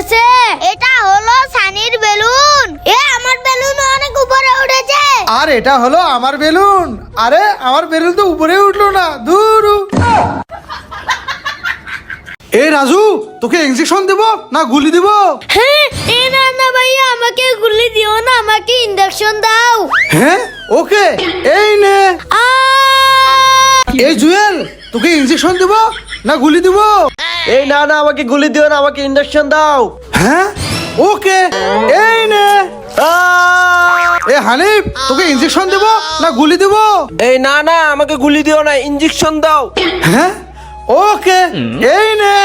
উঠতেছে? এটা হলো সানির বেলুন। আমার বেলুন অনেক উপরে উঠেছে। আর এটা হলো আমার বেলুন। আরে আমার বেলুন তো উপরে উঠলো না, দূর। এই রাজু, তোকে ইনজেকশন দেব না গুলি দেব? হ্যাঁ, না না ভাইয়া, আমাকে গুলি দিও না, আমাকে ইনজেকশন দাও। হ্যাঁ ওকে, এই নে। এই জুয়েল, তোকে ইনজেকশন দেব না গুলি দেব? এই না না, আমাকে গুলি দিও না, আমাকে ইনজেকশন দাও। হ্যাঁ ওকে, এই নে। এ হানিফ, তোকে ইনজেকশন দেব না গুলি দেব? এই না না, আমাকে গুলি দিও না, ইনজেকশন দাও। হ্যাঁ ওকে, এই নে।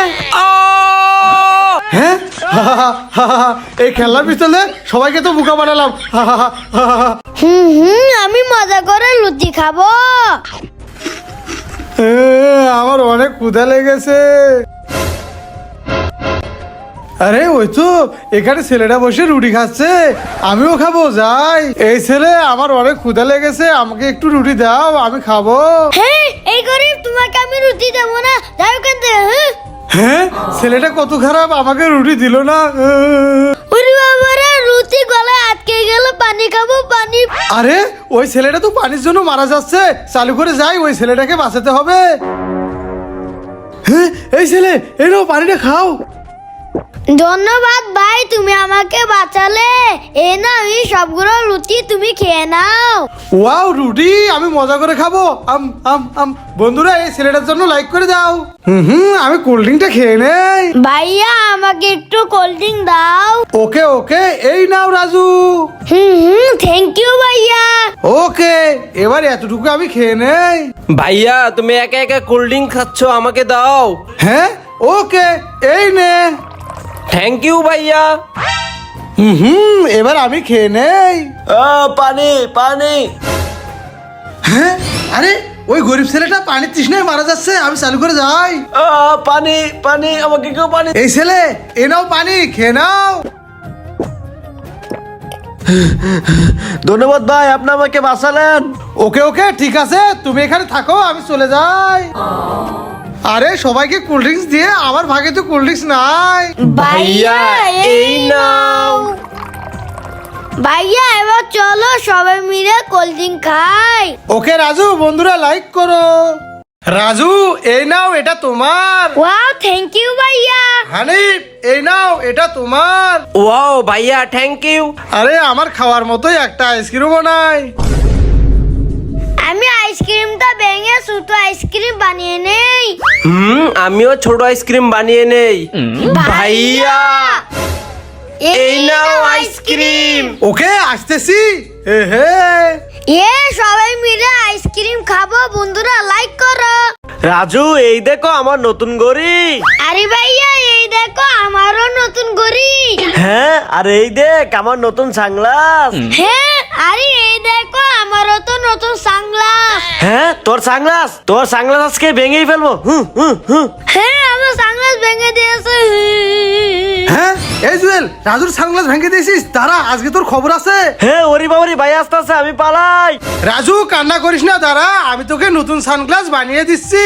হ্যাঁ এই খেলনার পিস্তলে সবাইকে তো বোকা বানালাম। আমি মজা করে লুচি খাবো। আমার অনেক ক্ষুধা লেগেছে। আরে ওই তো এখানে ছেলেটা বসে রুটি খাচ্ছে, আমিও খাবো, যাই। এই ছেলে, আমার অনেক ক্ষুধা লেগেছে, আমাকে একটু রুটি দাও, আমি খাবো। হ্যাঁ, এই গরিব, তোমাকে আমি রুটি দেবো না, যাও এখান থেকে। হ্যাঁ, ছেলেটা কত খারাপ, আমাকে রুটি দিল না। ওরে বাবারে, রুটি গলায় আটকে গেল, পানি খাবো, পানি। আরে ওই ছেলেটা তো পানির জন্য মারা যাচ্ছে, চালু করে যাই, ওই ছেলেটাকে বাঁচাতে হবে। হ্যাঁ, এই ছেলে, এই নাও পানিটা খাও। ধন্যবাদ ভাই, তুমি আমাকে বাঁচালে। না, এই সবগুলো রুটি তুমি খেয়ে নাও। ওয়াও, রুটি আমি মজা করে খাবো। আম আম আম। বন্ধুরা, এই ছেলেটার জন্য লাইক করে দাও। আমি কোল্ড ড্রিঙ্কটা খেয়ে নেই। ভাইয়া, আমাকে একটু কোল্ড ড্রিঙ্ক দাও। ওকে ওকে, এই নাও রাজু। থ্যাংক ইউ ভাইয়া। ওকে, এবার এতটুকু আমি খেয়ে নেই। ভাইয়া, তুমি একা একা কোল্ড ড্রিঙ্ক খাচ্ছ, আমাকে দাও। হ্যাঁ ওকে, এই নে। থ্যাংক ইউ ভাইয়া। এবার আমি খেয়ে নেই। পানি পানি। হ্যাঁ, আরে ওই গরিব ছেলেটা পানির তৃষ্ণায় মারা যাচ্ছে, আমি চালু করে যাই। পানি পানি, আমাকে কেউ পানি। এই ছেলে, এ নাও পানি, খেয়ে নাও। ধন্যবাদ ভাই, আপনি আমাকে বাঁচালেন। ওকে ওকে, ঠিক আছে, তুমি এখানে থাকো, আমি চলে যাই। আরে সবাইকে কোল্ড ড্রিঙ্কস দিয়ে আমার ভাগে তো কোল্ড ড্রিঙ্কস নাই। ভাইয়া, এই নাও। ভাইয়া, এবার চলো সবাই মিলে কোল্ড ড্রিঙ্ক খাই। ওকে রাজু, বন্ধুরা লাইক করো। রাজু, এই নাও, এটা তোমার। ওয়াও, থ্যাংক ইউ ভাইয়া। হানিফ, এই নাও, এটা তোমার। ওয়াও ভাইয়া, থ্যাংক ইউ। আরে আমার খাওয়ার মতোই একটা আইসক্রিমও নাই। আমি আইসক্রিমটা ভেঙে ছোট আইসক্রিম বানিয়ে নেই। আমিও ছোট আইসক্রিম বানিয়ে নেই। ভাইয়া, এই নাও আইসক্রিম। ওকে, আসতেছি। হে সবাই মিলে আইসক্রিম খাবো। বন্ধুরা লাইক করো। রাজু, এই দেখো আমার নতুন ঘড়ি। আরে ভাইয়া, এই দেখো আমারও নতুন ঘড়ি। হ্যাঁ, আর এই দেখ আমার নতুন সানগ্লাস। হ্যাঁ, আরে এই দেখো আমারও তো নতুন সানগ্লাস। হ্যাঁ, তোর সানগ্লাস আজকে ভেঙেই ফেলবো। হ্যাঁ, আমার সানগ্লাস ভেঙে দিয়েছে। হ্যাঁ, এই জুয়েল, রাজুর সানগ্লাস ভেঙে দিয়েছিস, দাঁড়া, আজকে তোর খবর আছে। হ্যাঁ, ওরি বাবারি, ভাই আসতে আছে, আমি পালাই। রাজু, কান্না করিস না, দাঁড়া, আমি তোকে নতুন সানগ্লাস বানিয়ে দিচ্ছি।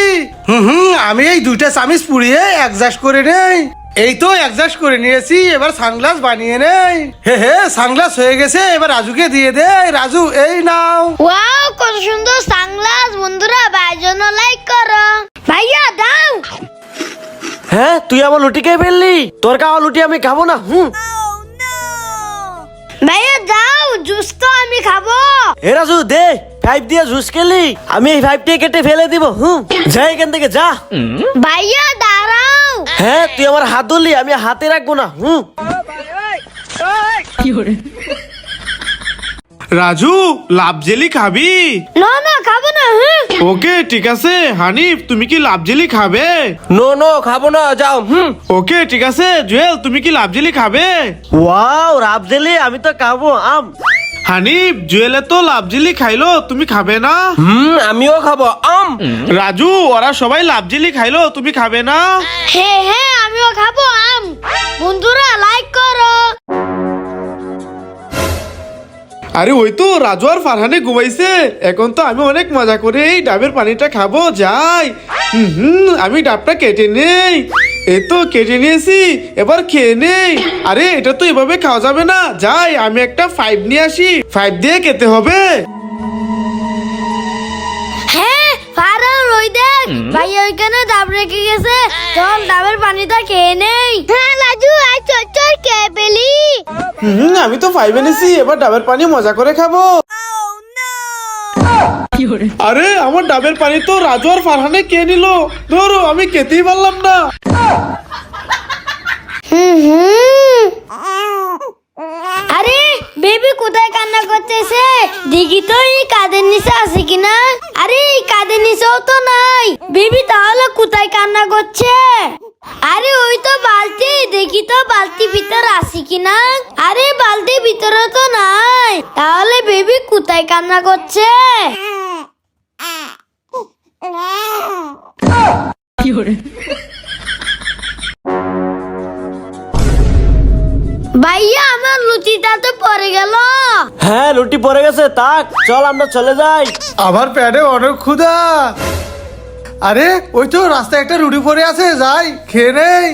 আমি এই দুইটা চামিচ পুড়িয়ে অ্যাডজাস্ট করে নেই। এই তো অ্যাডজাস্ট করে নিয়েছি, এবার সানগ্লাস বানিয়ে নেই। হে, সানগ্লাস হয়ে গেছে, এবার রাজুকে দিয়ে দে। রাজু, এই নাও। ওয়াও, কত সুন্দর সানগ্লাস। বন্ধুরা, ভাইয়ের জন্য লাইক করো। ভাইয়া দাও। হ্যাঁ, তুই আমার লুটি খেয়ে ফেললি। তোর খাওয়া লুটি আমি খাবো না। ভাইয়া দাও, জুস তো আমি খাবো। এ রাজু, দে, 5 দিয়ে জুস খেলি, আমি এই 5টি কেটে ফেলে দিব। যা এখান থেকে, যা। ভাইয়া দাঁড়াও। হ্যাঁ, তুই আমার হাত ধরলি, আমি হাতে রাখবো না। রাজু, লাভ জেলি খাবি? না না, খাবো না। ওকে, ঠিক আছে। হানিফ, তুমি কি লাভ জেলি খাবে? নো খাবো না, যাও। ওকে, ঠিক আছে। জুয়েল, তুমি কি লাভ জেলি খাবে? ওয়াও, রাব জেলি, আমি তো খাবো। হানিফ, জুয়েলে তো লাভ জেলি খাইলো, তুমি খাবে না? আমিও খাবো। রাজু, ওরা সবাই লাভ জেলি খাইলো, তুমি খাবে না? হ্যাঁ, আমিও খাবো আম। বন্ধুরা লাইক করো। আরে ওই তো রাজু আর ফারহানে ঘুমাইছে, এখন তো আমি অনেক মজা করে এই ডাবের পানিটা খাবো, যাই। আমি ডাবটা কেটে নেই। এই তো কেটে নিয়েছি, এবার খেয়ে নেই। আরে এটা তো এভাবে খাওয়া যাবে না, যাই আমি একটা 5 নিয়ে আসি, 5 দিয়ে খেতে হবে। হ্যাঁ ফারান ওই দেখ ভাই ওইখানে ডাব রেখে গেছে, চল ডাবের পানিটা খেয়ে নেই। হ্যাঁ রাজু আয় চল চল খেয়ে ফেলি। আমি তো 5 এনেছি, এবার ডাবের পানি মজা করে খাবো। আরে আমার ডাবের পানি তো রাজু আর ফারহানে কে নিল, ধরো আমি খেতেই পারলাম না। আরে বেবি কোথায় কান্না করতেছে, দেখি তো এই কাঁধের নিচে আছে কিনা। আরে এই কাঁধের নিচেও তো নাই, বেবি তাহলে কোথায় কান্না করছে? আরে ওই তো বালতি, দেখি তো বালতি ভিতর আছে কিনা। আরে বালতির ভিতরে তো নাই, তাহলে বেবি কোথায় কান্না করছে? ভাইয়া আমার লুচিটা তো পড়ে গেল। হ্যাঁ রুটি পড়ে গেছে, তাক চল আমরা চলে যাই। আমার পেটে অনেক ক্ষুধা। আরে ওই তো রাস্তায় একটা রুটি পড়ে আছে, যাই খেয়ে নেই।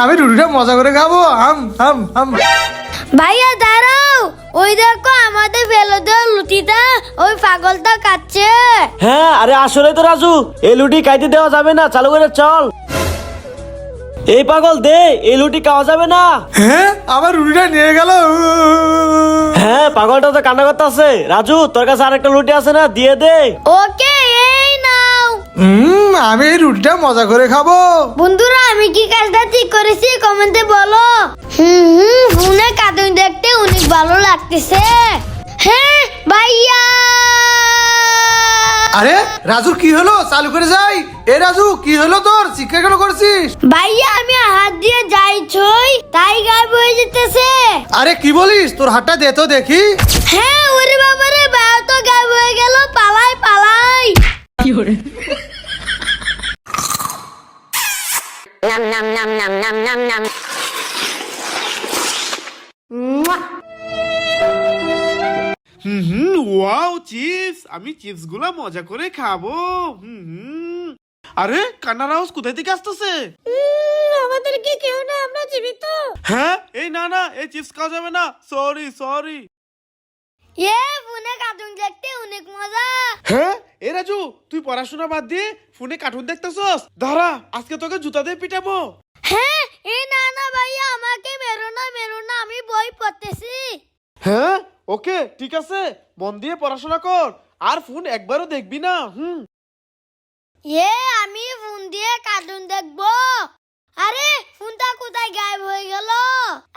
আমি রুটিটা মজা করে খাবো। হাম হাম হাম। ভাইয়া দাঁড়াও, ওই দেখো আমাদের ফেলে দেওয়া লুচিটা ওই পাগলটা কাটছে। হ্যাঁ আরে আসলে তো রাজু, এই লুটি খাইতে দেওয়া যাবে না, চালু করে চল। এই পাগল দে, এই লুটি খাওয়া যাবে না। হ্যাঁ আমার রুটিটা নিয়ে গেল। হ্যাঁ পাগলটা তো কান্না করতে আছে। রাজু তোর কাছে আরেকটা লুটি আছে না, দিয়ে দে। ওকে এই নাও। আমি এই রুটিটা মজা করে খাবো। বন্ধুরা আমি কি কাজটা ঠিক করেছি কমেন্টে বলো। ফোনে কার্টুন দেখতে অনেক ভালো লাগতেছে। হ্যাঁ ভাইয়া। আরে রাজুর কি হলো, চালু করে যাই। এ রাজু কি হলো তোর, চিৎকার কেন করছিস? ভাইয়া আমি হাত দিয়ে যাই ছই, তাই গায়েব হয়ে যেতেছে। আরে কি বলিস, তোর হাতটা দে তো দেখি। হ্যাঁ ওরে বাবারে বাবা তো গায়েব হয়ে গেল, পালাই পালাই। ওয়াও চিপস, আমি চিপস গুলা মজা করে খাবো। আরে কান্নার আওয়াজ কোথায় থেকে আসতেছে? আমাদের কি কেউ না, আমরা জীবিত। হ্যাঁ এই না না, এই চিপস খাওয়া যাবে না, সরি সরি। ফোনে কার্টুন দেখতে অনেক মজা। হ্যাঁ এ রাজু, তুই পড়াশোনা বাদ দিয়ে ফোনে কার্টুন দেখতেছস? দাঁড়া আজকে তোকে জুতা দিয়ে পিটাবো। হ্যাঁ না না ভাইয়া আমাকে মেরো না, আমি বই পড়তেছি। হ্যাঁ ওকে ঠিক আছে, মন দিয়ে পড়াশোনা কর, আর ফোন একবারও দেখবি না। আমি ফোন দিয়ে কার্টুন দেখবো। আরে ফোনটা কোথায় গায়েব হয়ে গেল?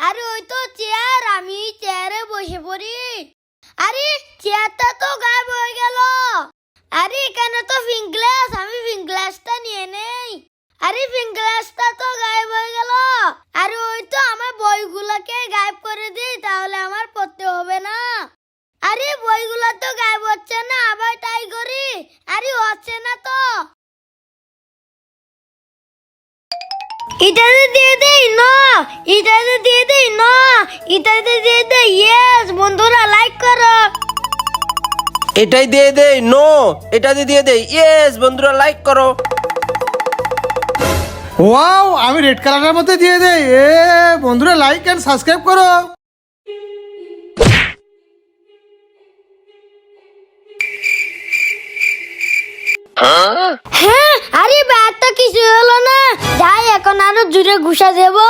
আরে ওই তো চেয়ার, আমি চেয়ারে বসে পড়ি। আরে চেয়ারটা তো গায়েব হয়ে গেল। আরে এখানে তো পিঙ্ক গ্লাস, আমি পিঙ্ক গ্লাসটা নিয়ে নেই। আরে পিঙ্ক গ্লাসটা তো গায়েব হয়ে গেল। আরে ওই তো আমার বইগুলোকে গায়েব করে দিই, তাহলে আমার পড়তে হবে না। আরে বইগুলো তো গায়েব হচ্ছে না, আবার ট্রাই করি। আরে হচ্ছে না তো। এটাতে দিয়ে দেই না, এটাতে দিয়ে দেই না, এটাতে দিয়ে দেই। ইয়েস বন্ধুরা লাইক করো। এটাই দিয়ে দেই, নো এটা দিয়ে দেই, ইয়েস বন্ধুরা লাইক করো। ওয়াও আমি রেড কালারের মধ্যে দিয়ে দেই। বন্ধুরা লাইক এন্ড সাবস্ক্রাইব করো। হ্যাঁ আরে ব্যাগটা কিছু হলো না, যাই এখন আরো জুড়ে ঘুষা দেবো।